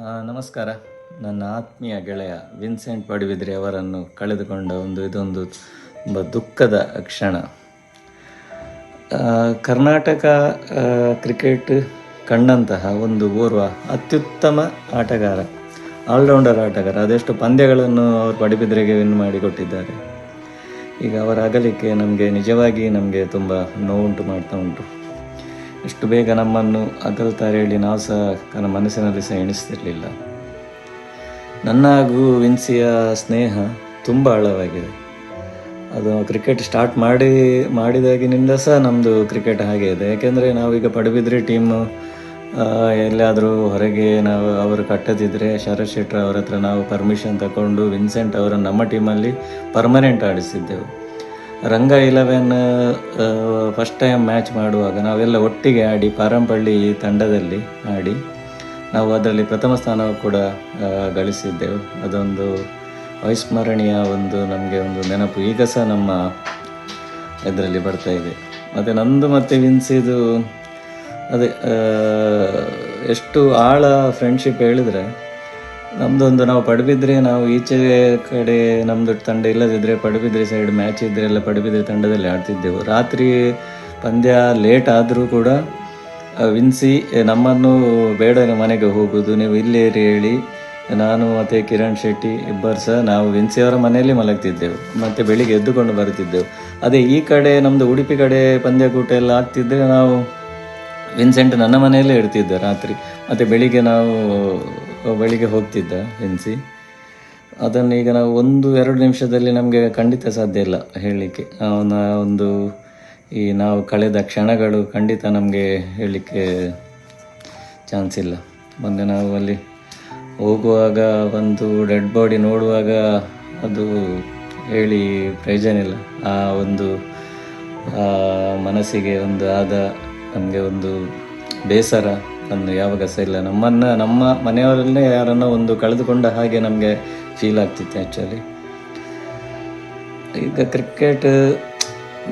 ನಮಸ್ಕಾರ. ನನ್ನ ಆತ್ಮೀಯ ಗೆಳೆಯ ವಿನ್ಸೆಂಟ್ ಪಡುಬಿದ್ರಿ ಅವರನ್ನು ಕಳೆದುಕೊಂಡ ಇದೊಂದು ತುಂಬ ದುಃಖದ ಕ್ಷಣ. ಕರ್ನಾಟಕ ಕ್ರಿಕೆಟ್ ಕಂಡಂತಹ ಓರ್ವ ಅತ್ಯುತ್ತಮ ಆಟಗಾರ, ಆಲ್ರೌಂಡರ್ ಆಟಗಾರ. ಅದೆಷ್ಟು ಪಂದ್ಯಗಳನ್ನು ಅವರು ಪಡುಬಿದ್ರಿಗೆ ವಿನ್ ಮಾಡಿಕೊಟ್ಟಿದ್ದಾರೆ. ಈಗ ಅವರ ಅಗಲಿಕೆ ನಿಜವಾಗಿ ನಮಗೆ ತುಂಬ ನೋವುಂಟು ಮಾಡ್ತಾ ಉಂಟು. ಎಷ್ಟು ಬೇಗ ನಮ್ಮನ್ನು ಅಗಲ್ತಾರೆ ಹೇಳಿ ನಾವು ಸಹ ಮನಸ್ಸಿನಲ್ಲಿ ಸಹ ಎಣಿಸ್ತಿರಲಿಲ್ಲ. ನನ್ನ ಹಾಗೂ ವಿನ್ಸಿಯ ಸ್ನೇಹ ತುಂಬ ಆಳವಾಗಿದೆ. ಅದು ಕ್ರಿಕೆಟ್ ಸ್ಟಾರ್ಟ್ ಮಾಡಿದಾಗಿನಿಂದ ಸಹ ನಮ್ಮದು ಕ್ರಿಕೆಟ್ ಹಾಗೆ ಇದೆ. ಯಾಕೆಂದರೆ ನಾವೀಗ ಪಡುಬಿದ್ರಿ ಟೀಮು ಎಲ್ಲಾದರೂ ಹೊರಗೆ ಅವರು ಕಟ್ಟದಿದ್ದರೆ ಶರತ್ ಶೆಟ್ಟರ್ ಅವರ ಹತ್ರ ನಾವು ಪರ್ಮಿಷನ್ ತಗೊಂಡು ವಿನ್ಸೆಂಟ್ ಅವರನ್ನು ನಮ್ಮ ಟೀಮಲ್ಲಿ ಪರ್ಮನೆಂಟ್ ಆಡಿಸಿದ್ದೆವು. ರಂಗ 11 ಫಸ್ಟ್ ಟೈಮ್ ಮ್ಯಾಚ್ ಮಾಡುವಾಗ ನಾವೆಲ್ಲ ಒಟ್ಟಿಗೆ ಆಡಿ ಪಾರಂಪಳ್ಳಿ ತಂಡದಲ್ಲಿ ಆಡಿ ನಾವು ಅದರಲ್ಲಿ ಪ್ರಥಮ ಸ್ಥಾನ ಕೂಡ ಗಳಿಸಿದ್ದೆವು. ಅದೊಂದು ಅವಿಸ್ಮರಣೀಯ ನಮಗೆ ನೆನಪು ಈಗ ಸಹ ನಮ್ಮ ಇದರಲ್ಲಿ ಬರ್ತಾ ಇದೆ. ಮತ್ತು ನಂದು ಮತ್ತು ವಿನ್ಸಿದು ಅದೇ ಎಷ್ಟು ಆಳ ಫ್ರೆಂಡ್ಶಿಪ್ ಹೇಳಿದರೆ, ನಾವು ಪಡುಬಿದ್ರೆ ನಾವು ಈಚೆ ಕಡೆ ನಮ್ಮದು ತಂಡ ಇಲ್ಲದಿದ್ದರೆ ಪಡುಬಿದ್ರೆ ಸೈಡ್ ಮ್ಯಾಚ್ ಇದ್ದರೆ ಎಲ್ಲ ಪಡುಬಿದ್ರೆ ತಂಡದಲ್ಲಿ ಆಡ್ತಿದ್ದೆವು. ರಾತ್ರಿ ಪಂದ್ಯ ಲೇಟ್ ಆದರೂ ಕೂಡ ವಿನ್ಸಿ ನಮ್ಮನ್ನು ಬೇಡ ಮನೆಗೆ ಹೋಗೋದು, ನೀವು ಇಲ್ಲೇ ಹೇಳಿ ನಾನು ಮತ್ತು ಕಿರಣ್ ಶೆಟ್ಟಿ ಇಬ್ಬರು ಸಹ ನಾವು ವಿನ್ಸಿಯವರ ಮನೆಯಲ್ಲಿ ಮಲಗ್ತಿದ್ದೆವು. ಮತ್ತು ಬೆಳಿಗ್ಗೆ ಎದ್ದುಕೊಂಡು ಬರುತ್ತಿದ್ದೆವು. ಅದೇ ಈ ಕಡೆ ನಮ್ಮದು ಉಡುಪಿ ಕಡೆ ಪಂದ್ಯಕೂಟ ಎಲ್ಲ ಆಗ್ತಿದ್ದರೆ ನಾವು ವಿನ್ಸೆಂಟ್ ನನ್ನ ಮನೆಯಲ್ಲೇ ಇರ್ತಿದ್ದ ರಾತ್ರಿ. ಮತ್ತು ಬೆಳಿಗ್ಗೆ ಹೋಗ್ತಿದ್ದ ವಿನ್ಸಿ. ಅದನ್ನು ಈಗ ನಾವು 1-2 ನಿಮಿಷದಲ್ಲಿ ನಮಗೆ ಖಂಡಿತ ಸಾಧ್ಯ ಇಲ್ಲ ಹೇಳಲಿಕ್ಕೆ. ಅವನ ನಾವು ಕಳೆದ ಕ್ಷಣಗಳು ಖಂಡಿತ ನಮಗೆ ಹೇಳಲಿಕ್ಕೆ ಚಾನ್ಸ್ ಇಲ್ಲ. ಮೊನ್ನೆ ನಾವು ಅಲ್ಲಿ ಹೋಗುವಾಗ ಡೆಡ್ ಬಾಡಿ ನೋಡುವಾಗ ಅದು ಹೇಳಿ ಪ್ರಯೋಜನ ಇಲ್ಲ. ಮನಸ್ಸಿಗೆ ಆದ ನಮಗೆ ಬೇಸರ ಯಾವಾಗ ಸಹ ಇಲ್ಲ. ನಮ್ಮ ಮನೆಯವರಲ್ಲೇ ಯಾರನ್ನೋ ಕಳೆದುಕೊಂಡ ಹಾಗೆ ನಮಗೆ ಫೀಲ್ ಆಗ್ತಿತ್ತು ಆ್ಯಕ್ಚುಲಿ. ಈಗ ಕ್ರಿಕೆಟ್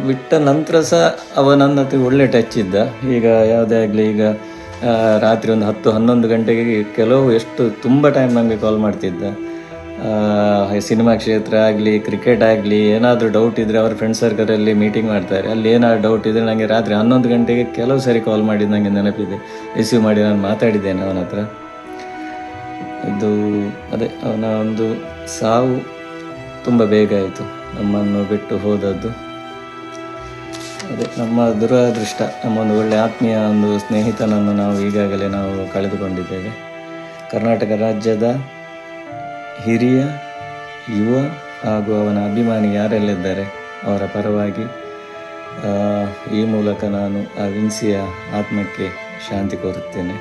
ಬಿಟ್ಟ ನಂತರ ಸಹ ನನ್ನ ಹತ್ರ ಒಳ್ಳೆ ಟಚ್ ಇದ್ದ. ಈಗ ಯಾವುದೇ ಆಗಲಿ, ಈಗ ರಾತ್ರಿ 10-11 ಗಂಟೆಗೆ ಎಷ್ಟು ತುಂಬ ಟೈಮ್ ನಮಗೆ ಕಾಲ್ ಮಾಡ್ತಿದ್ದ. ಸಿನಿಮಾ ಕ್ಷೇತ್ರ ಆಗಲಿ, ಕ್ರಿಕೆಟ್ ಆಗಲಿ, ಏನಾದರೂ ಡೌಟ್ ಇದ್ದರೆ ಅವರ ಫ್ರೆಂಡ್ ಸರ್ಕಲಲ್ಲಿ ಮೀಟಿಂಗ್ ಮಾಡ್ತಾರೆ. ಅಲ್ಲಿ ಏನಾದ್ರು ಡೌಟ್ ಇದ್ದರೆ ನನಗೆ ರಾತ್ರಿ 11 ಗಂಟೆಗೆ ಕೆಲವು ಸರಿ ಕಾಲ್ ಮಾಡಿದ್ದು ನನಗೆ ನೆನಪಿದೆ. ರಿಸೀವ್ ಮಾಡಿ ನಾನು ಮಾತಾಡಿದ್ದೇನೆ ಅವನ ಹತ್ರ. ಅದೇ ಅವನ ಸಾವು ತುಂಬ ಬೇಗ ಆಯಿತು, ನಮ್ಮನ್ನು ಬಿಟ್ಟು ಹೋದದ್ದು. ಅದೇ ನಮ್ಮ ದುರದೃಷ್ಟ. ನಮ್ಮ ಒಳ್ಳೆಯ ಆತ್ಮೀಯ ಸ್ನೇಹಿತನನ್ನು ನಾವು ಈಗಾಗಲೇ ಕಳೆದುಕೊಂಡಿದ್ದೇವೆ. ಕರ್ನಾಟಕ ರಾಜ್ಯದ ಹಿರಿಯ, ಯುವ ಹಾಗೂ ಅವನ ಅಭಿಮಾನಿ ಯಾರೆಲ್ಲಿದ್ದಾರೆ ಅವರ ಪರವಾಗಿ ಈ ಮೂಲಕ ನಾನು ಆ ವಿನ್ಸಿಯ ಆತ್ಮಕ್ಕೆ ಶಾಂತಿ ಕೋರುತ್ತೇನೆ.